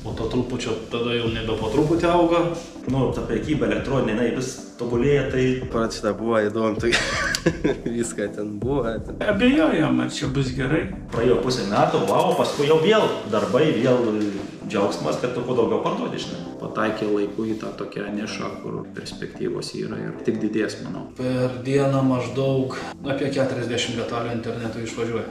Po to trupučio tada jau nebe po truputį auga. Ta prekyba elektroninė, jinai vis tobulėja, tai... Pradžia buvo įdomu, tai viską ten buvo. Abejojom, ar čia bus gerai. Praėjo pusę metų, paskui jau vėl darbai, vėl džiaugsmas, kad tu kuo daugiau parduodi, žinai. Pataikė laiku į tą tokią nišą, kur perspektyvos yra ir tik didės, manau. Per dieną maždaug apie 40 detalių internetu išvažiuoja.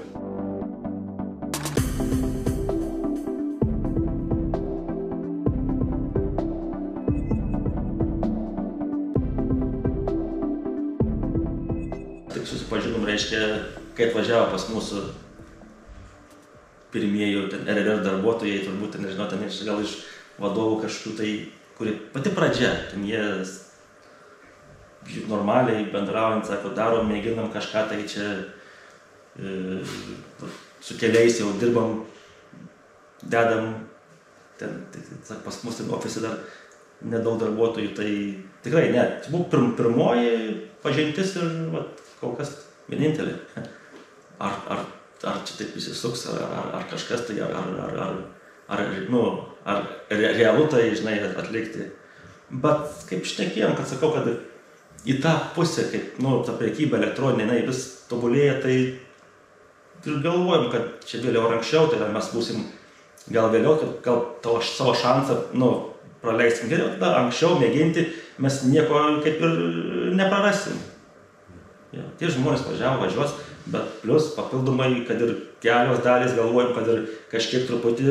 Tik susipažinom, reiškia, kai atvažiavo pas mūsų pirmieji RRR darbuotojai, turbūt, nežinau, ten gal iš vadovų kažkokių tai, kuri pati pradžia, ten jie normaliai bendraujant, sako, darom, mėginam kažką, tai čia su keliais jau dirbam, dedam, ten, pas mus ten ofise dar nedaug darbuotojų, tai tikrai ne, tai buvo pirmoji pažintis ir kol kas vienintelė. Ar čia taip įsisuks, ar kažkas tai, ar realu tai, žinai, atlikti. Bet kaip šnekėjom, kad sakau, kad į tą pusę, kaip, ta prekyba elektroninė, jinai vis tobulėja, tai ir galvojom, kad čia vėliau ar anksčiau, tai mes būsim gal vėliau, gal tavo savo šansą, praleiskim geriau, tada anksčiau mėginti, mes nieko kaip ir neprarasim. Tie žmonės važiuos, bet plus papildomai, kad ir kelios dalys galvojom, kad ir kažkiek truputį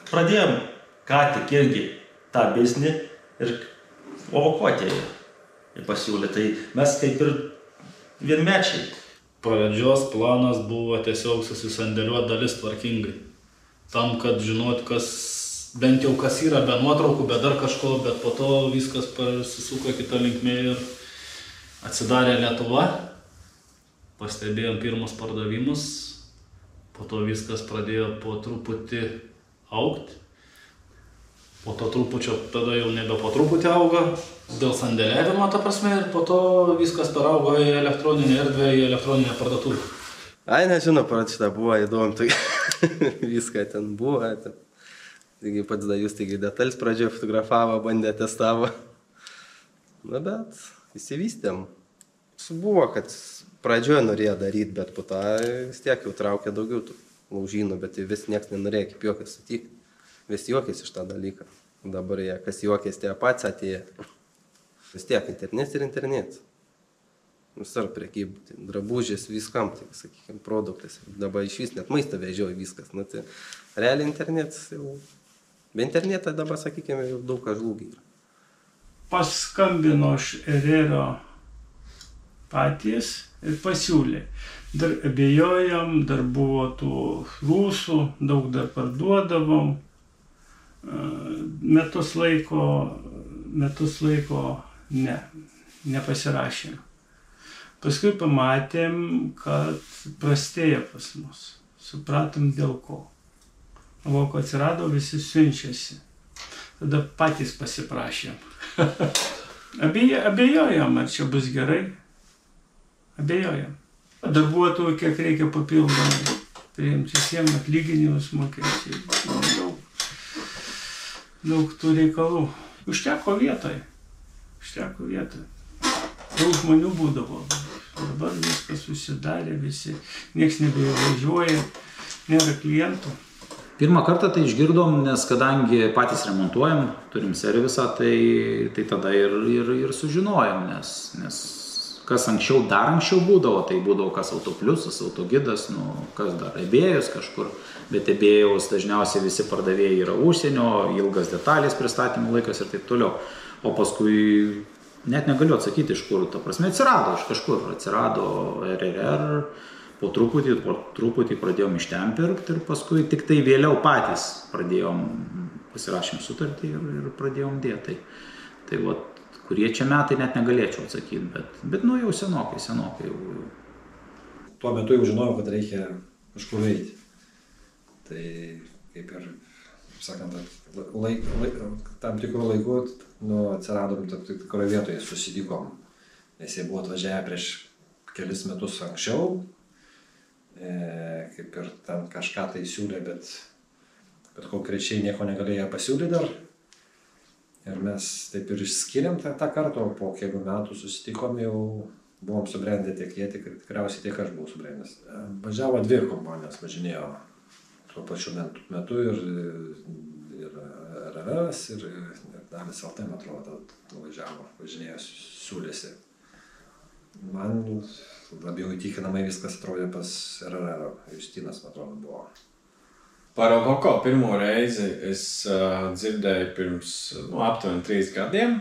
pradėjom ką tik irgi tą biznį ir ko atėjo pasiūlė. Tai mes kaip ir vienmečiai. Pradžios planas buvo tiesiog susisandėliuoti dalis tvarkingai. Tam, kad žinot, bent jau kas yra, be nuotraukų, be dar kažko, bet po to viskas pasisuko kitą linkmę ir atsidarė Lietuva. Pastebėjom pirmus pardavimus, po to viskas pradėjo po truputį augti. Po to trupučio tada jau nebe po truputį auga, dėl sandėliavimo, ta prasme, ir po to viskas peraugo į elektroninę erdvę, į elektroninę parduotuvę. Nežinau, pradžia buvo įdomu, tai viską ten buvo. Taigi pats Dajus detalės pradžioje fotografavo, bandė, testavo. Bet įsivystėm. Buvo, kad pradžioje norėjo daryti, bet po to vis tiek jau traukė daugiau tų laužynų, bet vis niekas nenorėjo kaip juokės sutikti. Vis juokės iš tą dalyką. Dabar jie, kas juokės, tie pats atėjo. Vis tiek internetas ir internetas. Visur prekybų, drabužės, viskam, tai, sakykime, produktas. Dabar iš vis net maistą vežioja viskas. Tai realiai internetas jau... Be internetą dabar, sakykime, jau daug ką žlūgiai. Paskambino iš RRR patys ir pasiūlė. Dar abejojom, dar buvo tų rusų, daug dar parduodavom. Metus laiko nepasirašėm. Paskui pamatėm, kad prastėja pas mus. Supratom dėl ko. O ko atsirado, visi siunčiasi. Tada patys pasiprašėm. Abejojom, ar čia bus gerai. Abejojom. Darbuotojų kiek reikia papildomai priimti, visiems atlyginimus mokėti. Daug tų reikalų. Užteko vietoj. Daug žmonių būdavo. Dabar viskas susidarė, visi, nieks nebevažiuoja, nėra klientų. Pirmą kartą tai išgirdom, nes kadangi patys remontuojam, turim servisą, tai tada ir sužinojom, nes kas dar anksčiau būdavo, tai būdavo kas autopliusas, autogidas, kas dar ebėjus kažkur, bet ebėjus dažniausiai visi pardavėjai yra užsienio, ilgas detalės pristatymų laikas ir taip toliau. O paskui net negaliu atsakyti iš kur, ta prasme atsirado iš kažkur, atsirado RRR, po truputį pradėjom iš ten pirkti ir paskui tik tai vėliau patys pasirašėm sutartį ir pradėjom dėti. Tai vat, kurie čia metai net negalėčiau atsakyti, bet jau senokai jau. Tuo metu jau žinojau, kad reikia kažkur eiti. Tai kaip ir, sakant, tam tikrų laikų atsiradom tam tikroje vietoje, susitikom. Nes jie buvo atvažiavę prieš kelis metus anksčiau, kaip ir ten kažką tai siūlė, bet bet konkrečiai nieko negalėjo pasiūlyti dar. Ir mes taip ir išskiriam tą kartą, o po kelių metų susitikom, jau buvom subrendę tiek jie, tikriausiai tiek aš buvau subrendęs. Važiavo 2 kompanijos, važinėjo tuo pačiu metu ir RRS, ir Dalis LT, man atrodo, važinėjo, siūlėsi. Man labiau įtikinamai viskas atrodė pas RRR, Justinas, man atrodo, buvo. Par Ovoko pirmo reizi es dzirdēju pirms aptuveni 3 gadiem.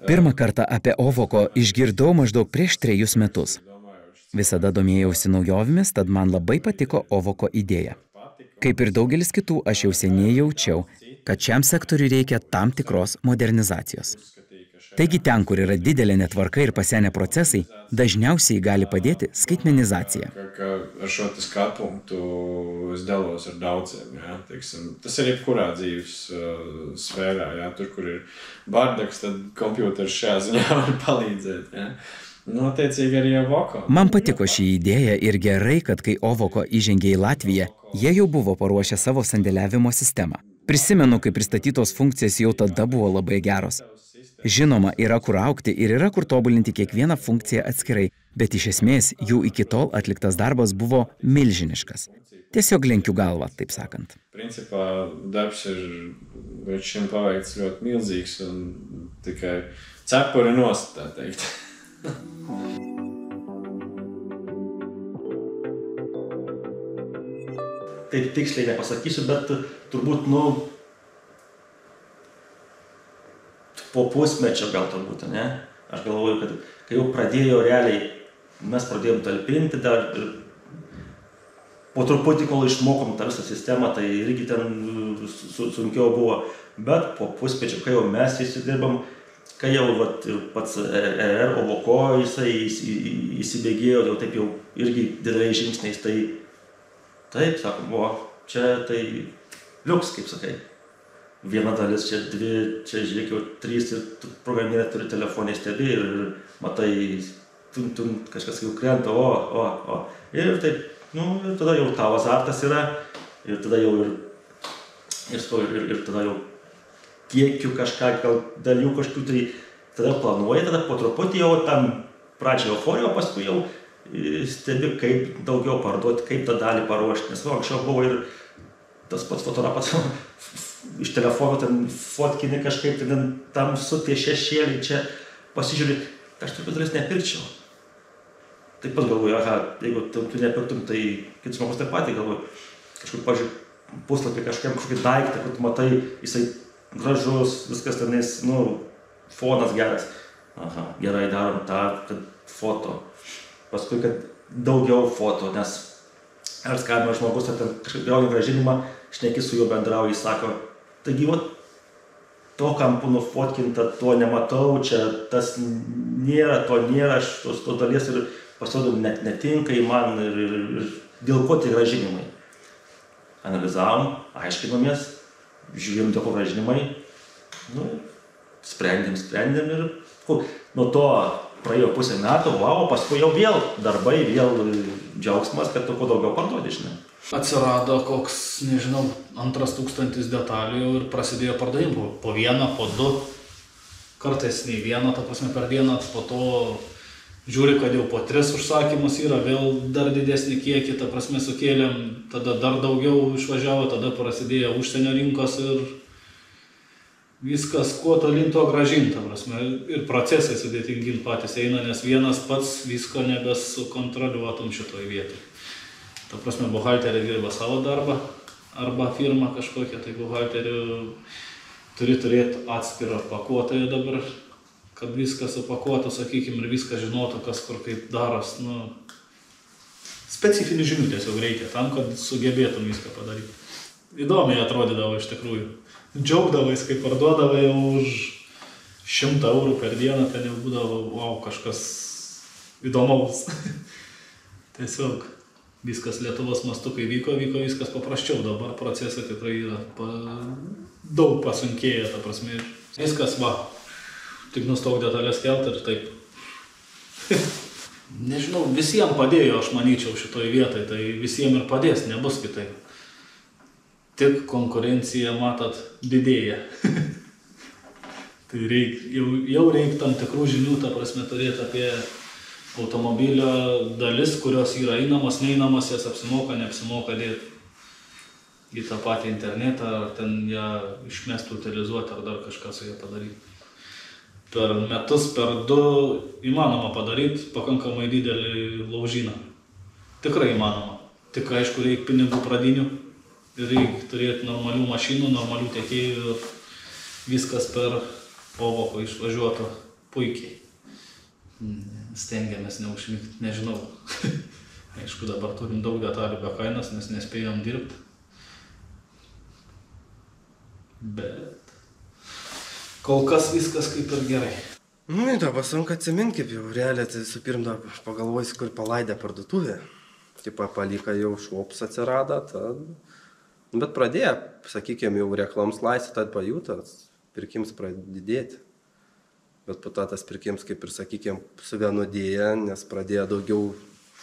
Pirmą kartą apie Ovoko išgirdau maždaug prieš 3 metus. Visada domėjausi naujovėmis, tad man labai patiko Ovoko idėja. Kaip ir daugelis kitų, aš jau seniai jaučiau, kad šiam sektoriui reikia tam tikros modernizacijos. Taigi ten, kur yra didelė netvarka ir pasenę procesai, dažniausiai gali padėti skaitmenizacija. Ar šo skatu punktu es dalos ar daudziem, ja, teiksim, tas ir jebkurā dzīves sfērā, ja, tur, kur ir bardaks, tad kompjūters šajā ziņā var palīdzēt, ja. Noteicīgi arī Ovoko. Man patiko šī idėja ir gerai, kad kai Ovoko įžengė į Latviją, jie jau buvo paruošę savo sandėliavimo sistemą. Prisimenu, kai pristatytos funkcijas jau tada buvo labai geros. Žinoma, yra kur augti ir yra kur tobulinti kiekvieną funkciją atskirai, bet iš esmės jų iki tol atliktas darbas buvo milžiniškas. Tiesiog lenkiu galvą, taip sakant. Principā darbs ir līdz šim paveikts ļoti milzīgs un tikai cepuri nost, tā teikt. Taip tiksliai nepasakysiu, bet turbūt, po pusmečio gal turbūt, ne? Aš galvoju, kad kai jau pradėjo realiai, mes pradėjom talpinti dar ir po truputį, kol išmokom tą visą sistemą, tai irgi ten sunkiau buvo. Bet po pusmečio, kai jau mes įsidirbam, kai jau ir pats RR Ovoko jisai įsibėgėjo, jau taip jau irgi dideliais žingsniais, tai taip, sakom, čia tai liuks, kaip sakai. Viena dalis, čia 2, čia žiūrėk jau 3 ir programėlė turi telefonį stebi ir matai, kažkas jau krenta, ir taip, ir tada jau tavo azartas yra, ir tada jau ir tada jau kiekiu kažką, gal dalių kažkokių, tai tada planuoji, tada po truputį jau tam pradžio euforijų, o paskui jau stebi, kaip daugiau parduoti, kaip tą dalį paruošti, nes anksčiau buvo ir tas pats fotografas iš telefono ten fotkini kažkaip, ten tamsu tie šešėliai, čia pasižiūrė, aš tokių dalis nepirkčiau. Taip pat galvoju, jeigu tu nepirktum, tai kitas žmogus taip pat galvoju, kažkur, pažiūrėjau, puslapį kažkokį daiktą, kur tu matai, jisai gražus, viskas tenais, fonas geras. Gerai darom tą, kad foto. Paskui, kad daugiau foto, nes ar skambina žmogus, ar ten kažkaip gauni grąžinimą, šneki su juo bendrauji, jis sako, taigi, to kampu nufotkinta, to nematau, čia tas nėra, aš to dalies ir pasirodo netinka į man ir dėl ko tai grąžinimai. Analizavom, aiškinomės, žiūrėjom dėl ko grąžinimai, sprendėm ir nuo to praėjo pusę metų, paskui jau vėl darbai, vėl džiaugsmas, kad tu kuo daugiau parduodi, žinai. Atsirado koks, nežinau, 2000 detalių ir prasidėjo pardavimų. Po 1, po 2, kartais nei 1, ta prasme per dieną, po to žiūri, kad jau po 3 užsakymus yra, vėl dar didesnį kiekį, ta prasme sukėlėm, tada dar daugiau išvažiavo, tada prasidėjo užsienio rinkos ir viskas kuo tolyn to grąžinti, ta prasme, ir procesai sudėtingi patys eina, nes vienas pats visko nebesukontroliuotum šitoj vietoj. Ta prasme, buhalterė dirba savo darbą, arba firma kažkokia, tai buhalterė turi turėti atskirą pakuotoją dabar, kad viską supakuotų, sakykime, ir viską žinotų, kas kur kaip daros. Specifinių žinių tiesiog reikia tam, kad sugebėtum viską padaryti. Įdomiai atrodydavo iš tikrųjų. Džiaugdavais, kai parduodavai už 100 eurų per dieną, ten jau būdavo, kažkas įdomaus. Tiesiog viskas Lietuvos mastu, kai vyko viskas paprasčiau, dabar procesai tikrai yra daug pasunkėję, ta prasme. Viskas, tik nustok detalės kelt ir taip. Nežinau, visiems padėjo, aš manyčiau, šitoj vietoj, tai visiems ir padės, nebus kitaip. tik konkurencija, matot, didėja. Tai jau reikia tam tikrų žinių, ta prasme, turėti apie automobilio dalis, kurios yra einamas, neinamas, jas apsimoka, neapsimoka dėti į tą patį internetą, ar ten ją išmesti, utilizuoti, ar dar kažką su ją padaryti. Per metus, per 2 įmanoma padaryti pakankamai didelį laužyną. Tikrai įmanoma. Tik aišku, reikia pinigų pradinių ir reikia turėti normalių mašinų, normalių tiekėjų ir viskas per Ovoko išvažiuoto puikiai. Stengiamės neužmigti, nežinau. Aišku, dabar turim daug detalių be kainos, nes nespėjom dirbti. Bet kol kas viskas kaip ir gerai. Nu, dabar sunku atsiminti, kaip jau realiai, tai su pirmą pagalvojus, kur palaidė parduotuvę. Taip palika jau šops atsirado, tad... Bet pradėjo, sakykime, jau reklams laisvė, tad pajutas, pirkims pradėti. Bet po to tas pirkims, kaip ir sakykime, suvienodėja, nes pradėjo daugiau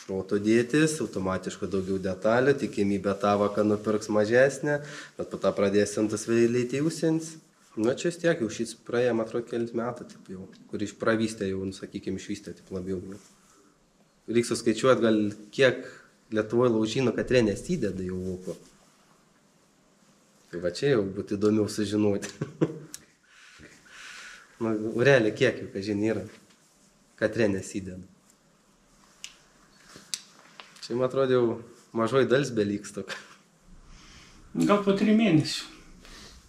šroto dėtis, automatiškai daugiau detalių, tikimybė tavo, kad nupirks mažesnė, bet po to pradėjo siuntas vėliai užsienį. Nu, čia vis tiek jau šis praėjo, man atrodo, kelis metų, taip jau, kur pravystė jau, sakykime, išvystė taip labiau. Reiks suskaičiuoti, gal kiek Lietuvoje laužynų Katrė nesideda jau Ovoko. Tai va čia jau būtų įdomiau sužinoti. Nu, realiai kiek jau, kažin, yra Katrė nesideda. Čia, man atrodo, jau mažoji dalis beliks tokia. Gal po 3 mėnesių.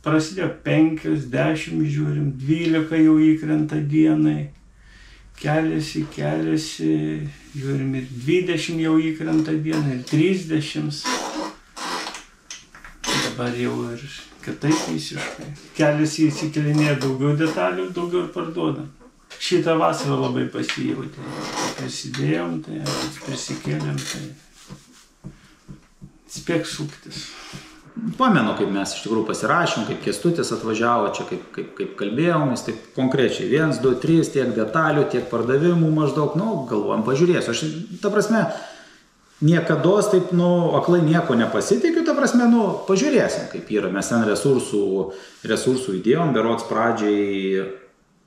Prasidėjo 5, 10, žiūrim, 12 jau įkrenta dienai. Keliasi, žiūrim, ir 20 jau įkrenta dienai, ir 30. Dabar jau ir kitaip visiškai. Keliasi įsikelinėja daugiau detalių, daugiau ir parduodam. Šitą vasarą labai pasijautė. Prisidėjom, tai prisikėlėm, tai spėk suktis. Pamenu, kaip mes iš tikrųjų pasirašėm, kaip Kęstutis atvažiavo, čia kaip kalbėjom, jis taip konkrečiai 1, 2, 3, tiek detalių, tiek pardavimų maždaug, galvojam, pažiūrėsiu. Aš, ta prasme, niekados taip, aklai nieko nepasitikiu, ta prasme, pažiūrėsim, kaip yra. Mes ten resursų įdėjom, berods pradžiai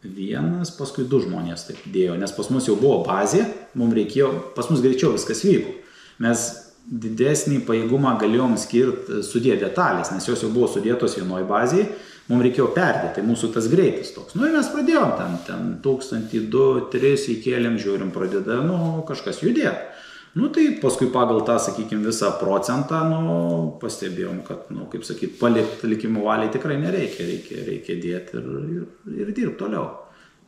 1, paskui 2 žmonės taip dėjo, nes pas mus jau buvo bazė, mums reikėjo, pas mus greičiau viskas vyko. Mes didesnį pajėgumą galėjom skirti sudėti detalės, nes jos jau buvo sudėtos vienoje bazėje, mums reikėjo perdėti, tai mūsų tas greitis toks. Ir mes pradėjom ten 1000, 2, 3 įkėlėm, žiūrim, pradeda, kažkas judėti. Tai paskui pagal tą, sakykime, visą procentą, pastebėjom, kad, kaip sakyt, palikti likimo valiai tikrai nereikia, reikia dėti ir dirbti toliau.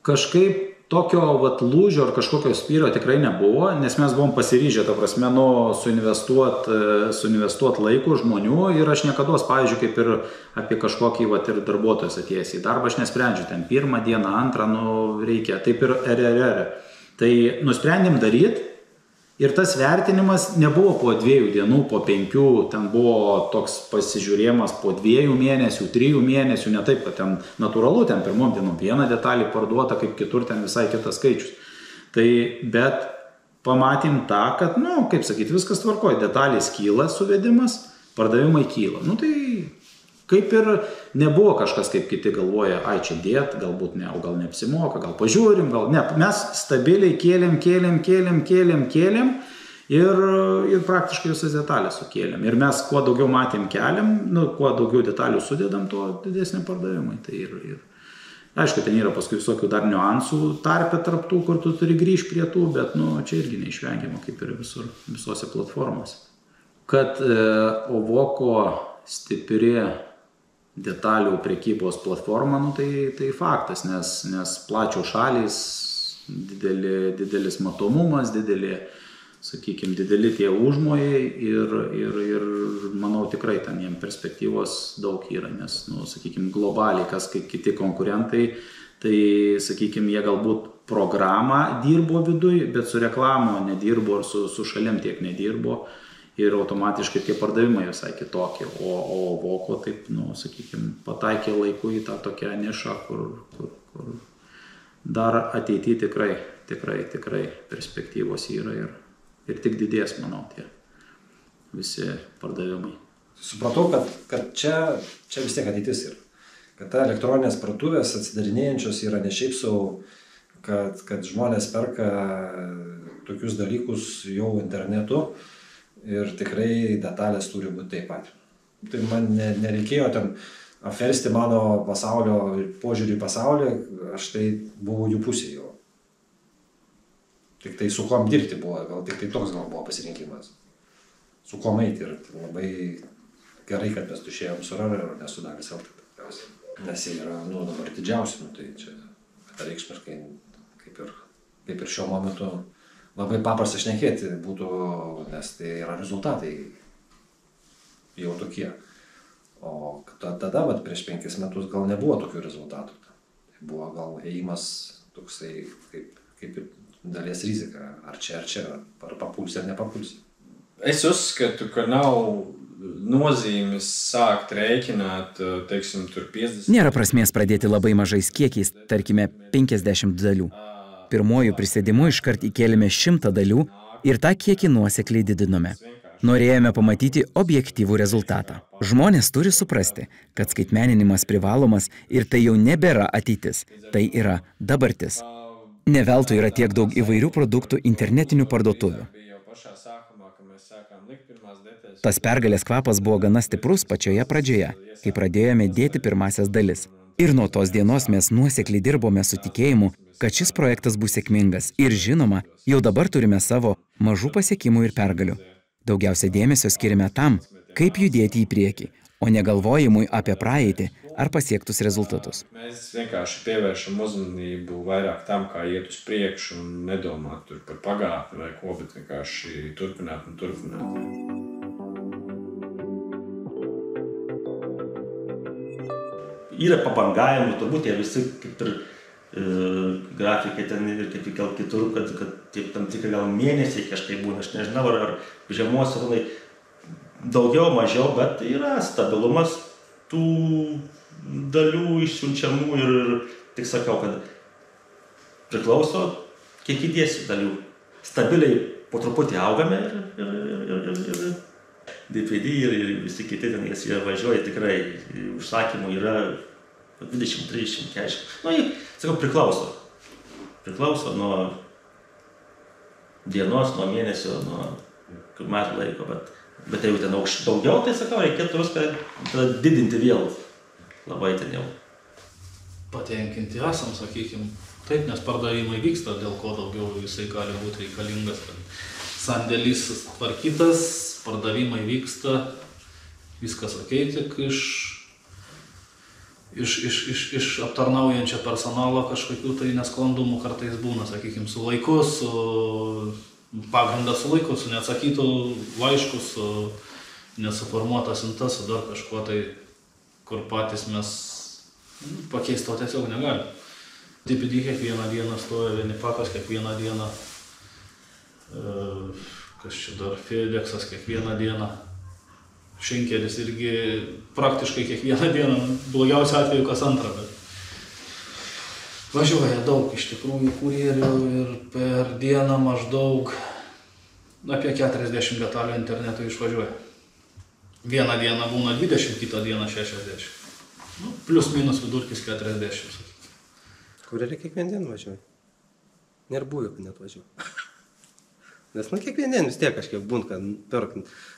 Kažkaip tokio lūžio ar kažkokio spyrio tikrai nebuvo, nes mes buvom pasiryžę, ta prasme, suinvestuot laiko žmonių ir aš niekados, pavyzdžiui, kaip ir apie kažkokį ir darbuotojas atėjęs į darbą, aš nesprendžiu, ten 1 dieną, 2, reikia, taip ir RRR. Tai nusprendėm daryti ir tas vertinimas nebuvo po 2 dienų, po 5, ten buvo toks pasižiūrėjimas po 2 mėnesių, 3 mėnesių, ne taip, kad ten natūralu, ten pirmom dienom 1 detalį parduota, kaip kitur ten visai kitas skaičius. Tai, bet pamatėm tą, kad, kaip sakyti, viskas tvarkoja, detalės kyla suvedimas, pardavimai kyla. Tai kaip ir nebuvo kažkas, kaip kiti galvoja, čia dėt, galbūt ne, o gal neapsimoka, gal pažiūrim, gal ne. Mes stabiliai kėlėm ir praktiškai visas detalės sukėlėm. Ir mes kuo daugiau matėm keliam, kuo daugiau detalių sudedam, tuo didesnį pardavimai. Tai ir aišku, ten yra paskui visokių dar niuansų tarpe tarptų, kur tu turi grįžti prie tų, bet čia irgi neišvengiama, kaip ir visose platformose. Kad Ovoko stipri detalių prekybos platforma, tai faktas, nes plačios šalys, didelis matomumas, sakykime, dideli tie užmojai ir manau tikrai ten jiem perspektyvos daug yra, nes, sakykime, globaliai, kas kaip kiti konkurentai, tai, sakykime, jie galbūt programą dirbo viduj, bet su reklamo nedirbo ir su šalim tiek nedirbo. Ir automatiškai tie pardavimai visai kitokie, o Ovoko taip, sakykime, pataikė laiku į tą tokią nišą, kur dar ateityje tikrai perspektyvos yra ir tik didės, manau, tie visi pardavimai. supratau, kad čia vis tiek ateitis yra. Kad ta elektroninės parduotuvės atsidarinėjančios yra ne šiaip sau, kad žmonės perka tokius dalykus jau internetu ir tikrai detalės turi būti taip pat. Tai man nereikėjo ten apversti mano pasaulio, požiūrį į pasaulį, aš tai buvau jų pusėje jau. Tik tai su kuom dirbti buvo, gal tik tai toks gal buvo pasirinkimas. Su kuom eiti ir labai gerai, kad mes tušėjom su RAR ir nesudarys LT. Nes jie yra, dabar didžiausi, tai čia reikšmiškai, kaip ir šiuo momentu, labai paprasta šnekėti būtų, nes tai yra rezultatai jau tokie. O tada, prieš 5 metus gal nebuvo tokių rezultatų. Tai buvo gal ėjimas toksai, kaip ir dalies rizika, ar čia, ar papulsi, ar nepapulsi. Es uzskatu, ka nav nozīmes sākt rēķināt, teiksim, tur 50. Nėra prasmės pradėti labai mažais kiekiais, tarkime 50 dalių. Pirmojų prisėdimų iškart įkėlėme 100 dalių ir tą kiekį nuosekliai didinome. Norėjome pamatyti objektyvų rezultatą. Žmonės turi suprasti, kad skaitmeninimas privalomas ir tai jau nebėra ateitis, tai yra dabartis. Ne veltui yra tiek daug įvairių produktų internetinių parduotuvių. Tas pergalės kvapas buvo gana stiprus pačioje pradžioje, kai pradėjome dėti pirmasias dalis. Ir nuo tos dienos mes nuosekliai dirbome su tikėjimu, kad šis projektas bus sėkmingas. Ir žinoma, jau dabar turime savo mažų pasiekimų ir pergalių. Daugiausia dėmesio skiriame tam, kaip judėti į priekį, o ne galvojimui apie praeitį ar pasiektus rezultatus. Mēs vienkārši pievēršam uzmanību vairāk tam, kā iet uz priekšu un nedomāt tur par pagātni vai ko, bet vienkārši turpināt un turpināt. Yra pabangavimų, turbūt jie visi kaip ir grafikai ten ir kaip gal kitur, kad taip tam tikrai gal mėnesiai kažkaip būna, aš nežinau, ar žiemos sezonai daugiau, mažiau, bet yra stabilumas tų dalių išsiunčiamų ir tik sakau, kad priklauso, kiek įdėsi dalių. Stabiliai po truputį augame ir DPD ir visi kiti ten jie važiuoja tikrai, užsakymų yra 20, 30, 40. Sakau, priklauso. Priklauso nuo dienos, nuo mėnesio, nuo metų laiko, bet jeigu ten daugiau, tai sakau, reikėtų viską didinti vėl. Labai ten jau. Patenkinti esam, sakykim, taip, nes pardavimai vyksta, dėl ko daugiau jisai gali būti reikalingas. Sandėlys tvarkytas, pardavimai vyksta, viskas okei, tik iš aptarnaujančio personalo kažkokių tai nesklandumų kartais būna, sakykim, su laiku, su pagrindas su laiku, su neatsakytų laiškų, su nesuformuota siunta, su dar kažkuo tai, kur patys mes pakeisti to tiesiog negalim. DPD kiekvieną dieną stoja, Vinipakas kiekvieną dieną, kas čia dar, Fedexas kiekvieną dieną, Šenkelis irgi praktiškai kiekvieną dieną, blogiausiu atveju kas antrą, bet važiuoja daug iš tikrųjų kurjerių ir per dieną maždaug apie 40 detalių internetu išvažiuoja. Vieną dieną būna 20, kitą dieną 60. Plius minus vidurkis 40. Kurjeriai kiekvieną dieną važiuoja. Nėra buvę, kad net važiuoja. Nes, kiekvieną dieną vis tiek kažkiek būn, kad perk,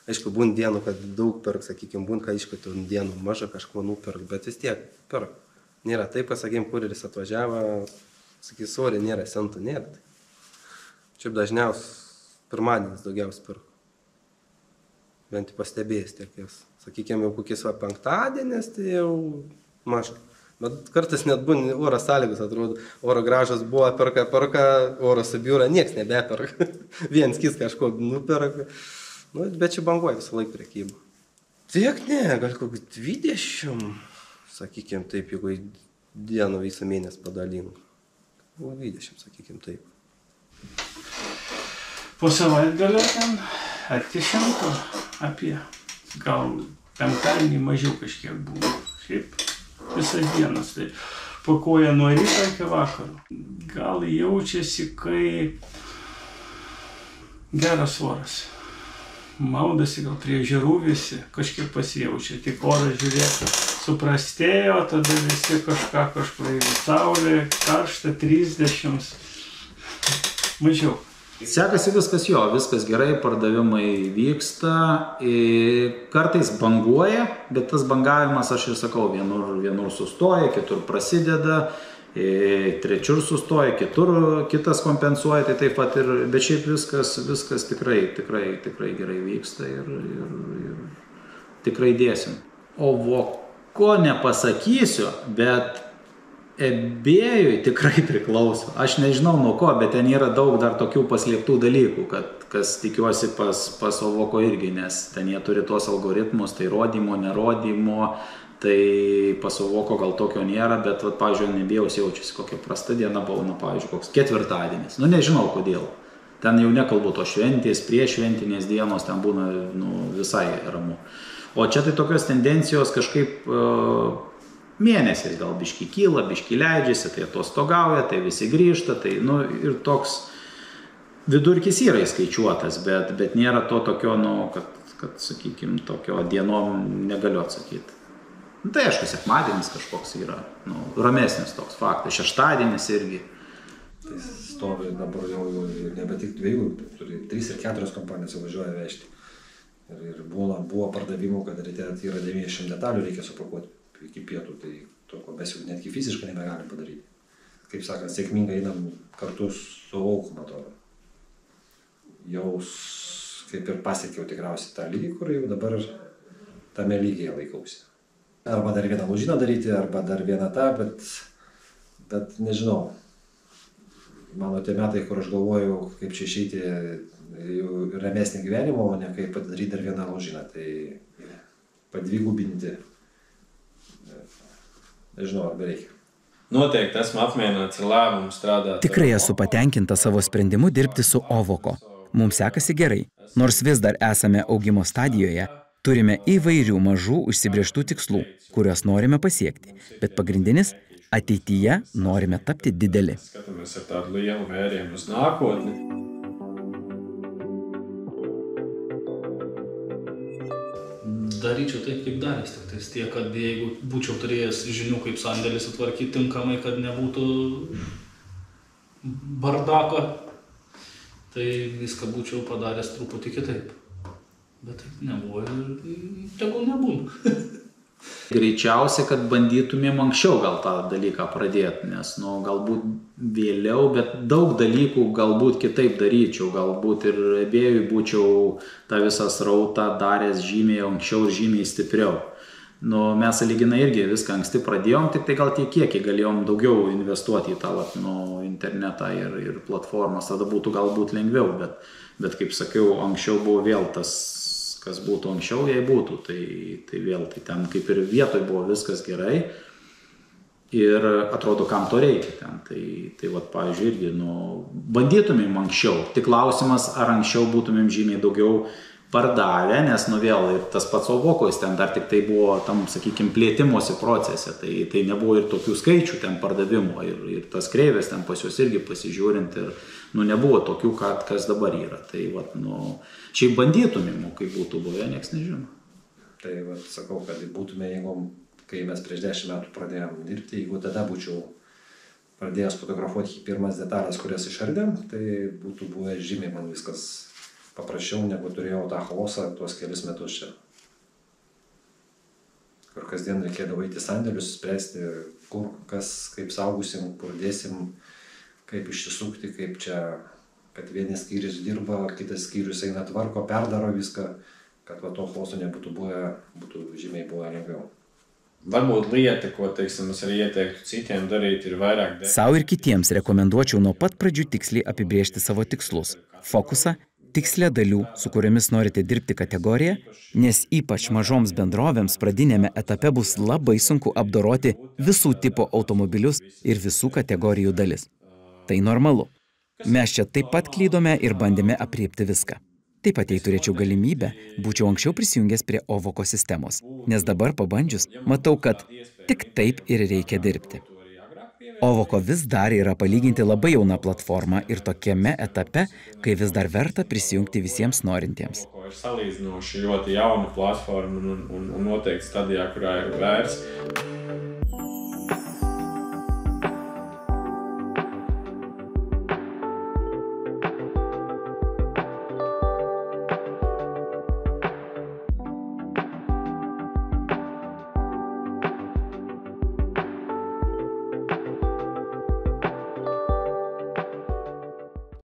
aišku, būn dienų, kad daug perk, sakykim, būn, kad aišku, dienų maža kažko nuperk, bet vis tiek perk. Nėra taip, pasakym, kurjeris atvažiavo, sakys, sorry, nėra sentų, nėra. Čia dažniausiai pirmadienis daugiausiai perk. Bent pastebėjęs tiek jas. Sakykime, jau kokiais penktadienis, tai jau mažai. Bet kartais net būna oro sąlygos, atrodo, oro gražas buvo, perka, oro subjūra, nieks nebeperka. Viens kis kažko nuperka. Bet čia banguoja visą laiką prekybą. Tiek ne, gal kokį 20, sakykime taip, jeigu dienų visą mėnesį padalinu. 20, sakykime taip. Po savaitgalio ten arti 100 apie, gal penktadienį mažiau kažkiek buvo. Šiaip visas dienas, tai pakuoja nuo ryto iki vakaro. Gal jaučiasi, kai geras oras. maudasi gal prie ežerų visi, kažkiek pasijaučia, tik oras žiūrėtų, suprastėjo, tada visi kažkur į saulę, karšta 30, mažiau. Sekasi viskas viskas gerai, pardavimai vyksta, kartais banguoja, bet tas bangavimas, aš ir sakau, vienur sustoja, kitur prasideda, trečiur sustoja, kitas kompensuoja, tai taip pat ir, bet šiaip viskas tikrai gerai vyksta ir tikrai dėsim. O ko nepasakysiu, bet ebėjui tikrai priklauso. Aš nežinau nuo ko, bet ten yra daug dar tokių paslėptų dalykų, kas tikiuosi pas Ovoko irgi, nes ten jie turi tuos algoritmus, tai rodymo, nerodymo, tai pas Ovoko gal tokio nėra, bet, pavyzdžiui, nebėjaus jaučiasi kokia prasta diena būna, pavyzdžiui, koks ketvirtadienis. Nežinau kodėl. Ten jau nekalbu to šventės, prieš šventinės dienos, ten būna visai ramu. O čia tai tokios tendencijos kažkaip mėnesiais gal biški kyla, biški leidžiasi, tai atostogauja, tai visi grįžta, tai ir toks vidurkis yra įskaičiuotas, bet nėra to tokio, kad sakykime, tokio dienom negaliu atsakyti. Tai aišku, sekmadienis kažkoks yra, ramesnis toks faktas, šeštadienis irgi. Tai stovi dabar jau nebe tik 2, turi 3 ir 4 kompanijos važiuoja vežti. Ir buvo pardavimų, kad ryte yra 90 detalių, reikia supakuoti iki pietų, tai to, ko mes jau netgi fiziškai nebegalim padaryti. Kaip sakant, sėkmingai einam kartu su Ovoku, man atrodo. Jau kaip ir pasiekiau tikriausiai tą lygį, kur jau dabar tame lygyje laikausi. Arba dar vieną lūžiną daryti, arba dar vieną tą, bet nežinau. Mano tie metai, kur aš galvoju, kaip čia išeiti jau ramesnį gyvenimą, o ne kaip padaryti dar vieną lūžiną, tai padvigubinti. Nežinau, arba reikia. Noteikti esmu apmierināts ar lēmumu strādāt. Tikrai esu patenkinta savo sprendimu dirbti su Ovoko. Mums sekasi gerai. Nors vis dar esame augimo stadijoje, turime įvairių mažų užsibrėžtų tikslų, kuriuos norime pasiekti. Bet pagrindinis – ateityje norime tapti dideli. Skatāmies ar tādu lielu vērienu uz nākotni. Daryčiau taip, kaip daręs, tik tiek, kad jeigu būčiau turėjęs žinių, kaip sandėlį sutvarkyti tinkamai, kad nebūtų bardako, tai viską būčiau padaręs truputį kitaip. Bet taip nebuvo ir tegul nebūna. Greičiausiai, kad bandytumėm anksčiau gal tą dalyką pradėti, nes galbūt vėliau, bet daug dalykų galbūt kitaip daryčiau, galbūt ir ebėjui būčiau tą visą srautą daręs žymiai anksčiau ir žymiai stipriau. Mes sąlyginai irgi viską anksti pradėjom, tik tai gal tiek kiekį galėjom daugiau investuoti į tą internetą ir platformas, tada būtų galbūt lengviau, bet kaip sakiau, anksčiau buvo vėl tas, kas būtų anksčiau, jei būtų, tai vėl, tai ten kaip ir vietoj buvo viskas gerai ir atrodo, kam to reikia ten, tai pavyzdžiui, irgi, bandytumėm anksčiau, tik klausimas, ar anksčiau būtumėm žymiai daugiau pardavę, nes vėl ir tas pats Ovoko, jis ten dar tik tai buvo tam, sakykime, plėtimosi procese, tai nebuvo ir tokių skaičių ten pardavimo ir tas kreivės ten pas juos irgi pasižiūrint ir nebuvo tokių, kas dabar yra. Tai šiaip bandytumėm, kaip būtų buvę, nieks nežino. Tai sakau, kad būtume, kai mes prieš 10 metų pradėjom dirbti, jeigu tada būčiau pradėjęs fotografuoti pirmas detalės, kurias išardėm, tai būtų buvę žymiai man viskas paprasčiau, negu turėjau tą chaosą tuos kelius metus čia. Kur kasdien reikėdavo eiti sandėlius, spręsti, kur, kas, kaip saugusim, kur dėsim, kaip išsisukti, kaip čia, kad vienas skyrius dirba, kitas skyrius eina tvarko, perdaro viską, kad to chaoso nebūtų buvę, būtų žymiai buvę lengviau. Varbūt lieta, ko, teiksim, es arī ieteiktu citiem darīt, ir vairāk... Sau ir kitiems rekomenduočiau nuo pat pradžių tiksliai apibrėžti savo tikslus, fokusą, tikslę dalių, su kuriomis norite dirbti kategoriją, nes ypač mažoms bendrovėms pradinėme etape bus labai sunku apdoroti visų tipo automobilius ir visų kategorijų dalis. Tai normalu. Mes čia taip pat klydome ir bandėme apriepti viską. Taip pat, jei turėčiau galimybę, būčiau anksčiau prisijungęs prie Ovoko sistemos, nes dabar pabandžius, matau, kad tik taip ir reikia dirbti. Ovoko vis dar yra palyginti labai jauna platforma ir tokiame etape, kai vis dar verta prisijungti visiems norintiems. Ir salīdzinoši ļoti jauna platforma un noteikti stadijā, kurā ir vērts.